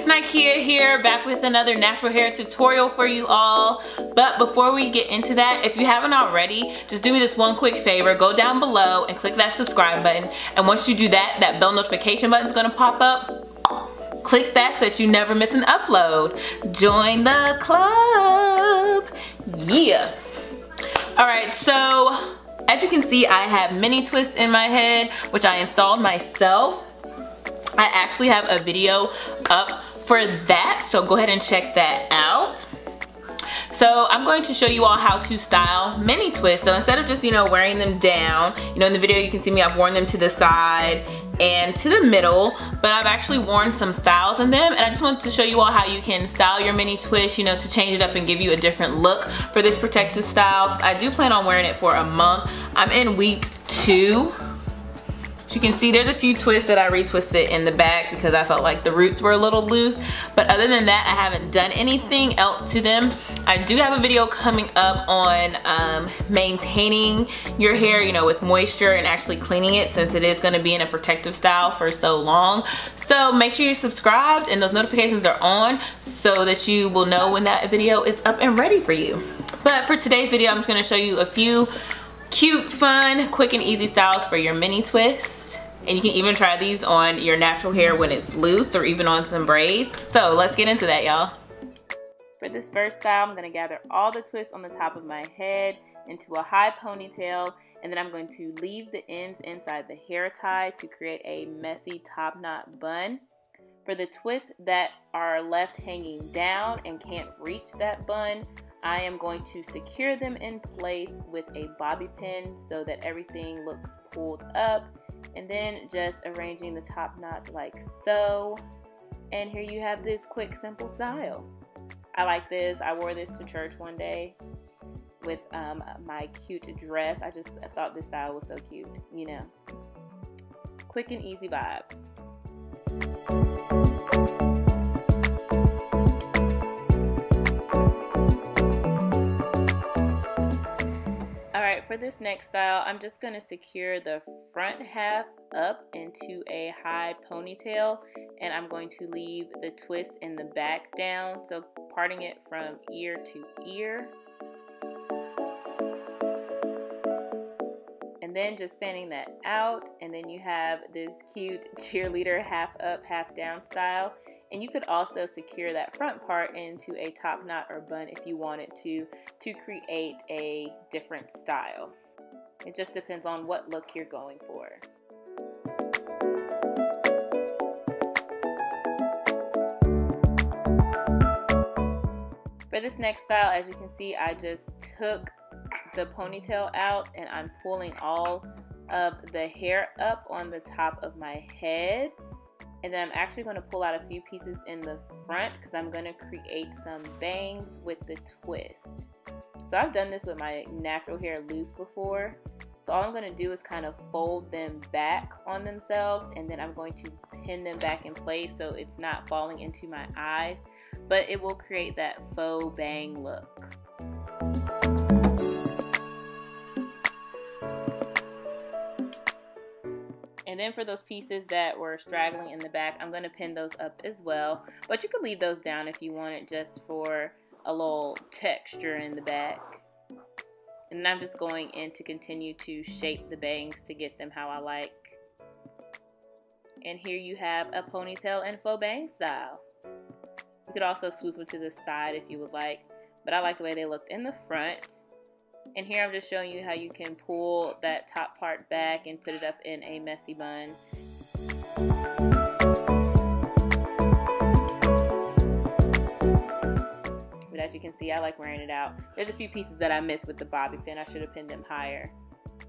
it's Nikea here, back with another natural hair tutorial for you all. But before we get into that, if you haven't already, just do me this one quick favor. Go down below and click that subscribe button. And once you do that, that bell notification button is gonna pop up. Click that so that you never miss an upload. Join the club. Yeah. All right, so as you can see, I have mini twists in my head, which I installed myself. I actually have a video up for that, so go ahead and check that out. So I'm going to show you all how to style mini twists. So instead of just, wearing them down, in the video you can see me, I've worn them to the side and to the middle, but I've actually worn some styles in them, and I just wanted to show you all how you can style your mini twist, to change it up and give you a different look for this protective style. I do plan on wearing it for a month. I'm in week 2. You can see there's a few twists that I retwisted in the back because I felt like the roots were a little loose, but other than that I haven't done anything else to them. I do have a video coming up on maintaining your hair, with moisture and actually cleaning it, since it is going to be in a protective style for so long. So make sure you're subscribed and those notifications are on so that you will know when that video is up and ready for you. But for today's video, I'm just going to show you a few cute, fun, quick and easy styles for your mini twist. And you can even try these on your natural hair when it's loose, or even on some braids. So let's get into that, y'all. For this first style, I'm going to gather all the twists on the top of my head into a high ponytail, and then I'm going to leave the ends inside the hair tie to create a messy top knot bun. For the twists that are left hanging down and can't reach that bun, I am going to secure them in place with a bobby pin so that everything looks pulled up, and then just arranging the top knot like so. And here you have this quick, simple style. I like this. I wore this to church one day with my cute dress. I thought this style was so cute, Quick and easy vibes. For this next style, I'm just going to secure the front half up into a high ponytail, and I'm going to leave the twist in the back down, so parting it from ear to ear. And then just fanning that out, and then you have this cute cheerleader half up, half down style. And you could also secure that front part into a top knot or bun if you wanted to create a different style. It just depends on what look you're going for. For this next style, as you can see, I just took the ponytail out and I'm pulling all of the hair up on the top of my head. And then I'm actually going to pull out a few pieces in the front because I'm going to create some bangs with the twist. So I've done this with my natural hair loose before. So all I'm going to do is kind of fold them back on themselves, and then I'm going to pin them back in place so it's not falling into my eyes, but it will create that faux bang look. And then for those pieces that were straggling in the back, I'm going to pin those up as well. But you could leave those down if you want it, just for a little texture in the back. And I'm just going in to continue to shape the bangs to get them how I like. And here you have a ponytail and faux bang style. You could also swoop them to the side if you would like, but I like the way they looked in the front. And here I'm just showing you how you can pull that top part back and put it up in a messy bun. But as you can see, I like wearing it out. There's a few pieces that I missed with the bobby pin. I should have pinned them higher.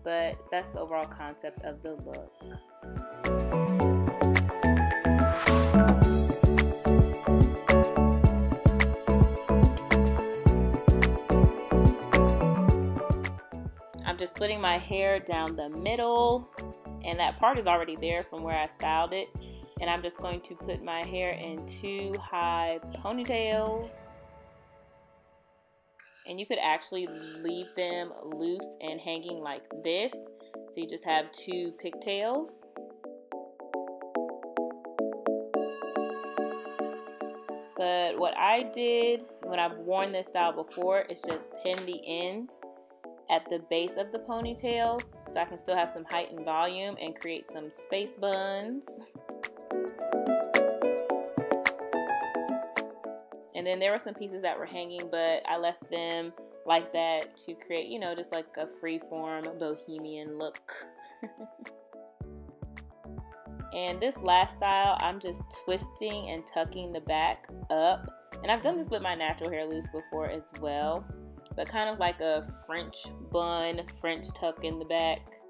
But that's the overall concept of the look. I'm just splitting my hair down the middle, and that part is already there from where I styled it, and I'm just going to put my hair in 2 high ponytails, and you could actually leave them loose and hanging like this, so you just have 2 pigtails. But what I did when I've worn this style before is just pin the ends at the base of the ponytail so I can still have some height and volume and create some space buns. And then there were some pieces that were hanging, but I left them like that to create, you know, just like a freeform bohemian look. And this last style, I'm just twisting and tucking the back up. And I've done this with my natural hair loose before as well, but kind of like a French bun, French tuck in the back.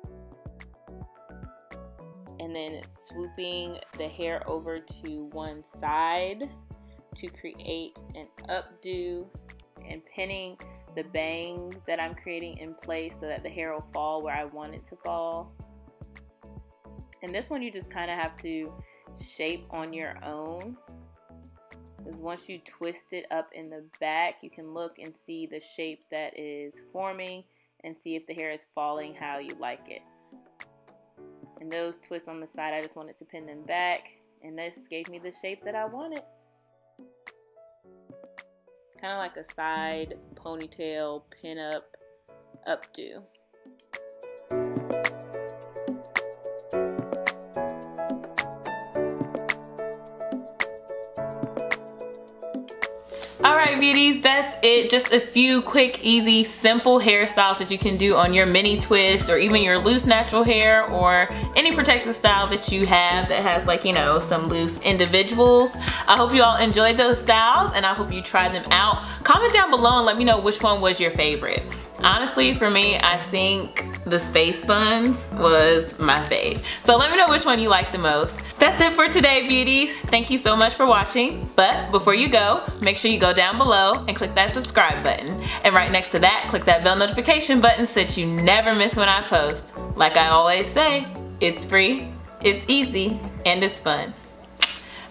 And then swooping the hair over to one side to create an updo, and pinning the bangs that I'm creating in place so that the hair will fall where I want it to fall. And this one you just kind of have to shape on your own, because once you twist it up in the back, you can look and see the shape that is forming and see if the hair is falling how you like it. And those twists on the side, I just wanted to pin them back, and this gave me the shape that I wanted. Kind of like a side ponytail pin up updo. Alright beauties, that's it. Just a few quick, easy, simple hairstyles that you can do on your mini twist or even your loose natural hair or any protective style that you have that has, like, you know, some loose individuals. I hope you all enjoyed those styles and I hope you try them out. Comment down below and let me know which one was your favorite. Honestly, for me, I think the space buns was my fave. So let me know which one you like the most. That's it for today, beauties. Thank you so much for watching. But before you go, make sure you go down below and click that subscribe button. And right next to that, click that bell notification button so that you never miss when I post. Like I always say, it's free, it's easy, and it's fun.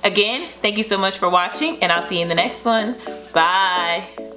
Again, thank you so much for watching, and I'll see you in the next one. Bye.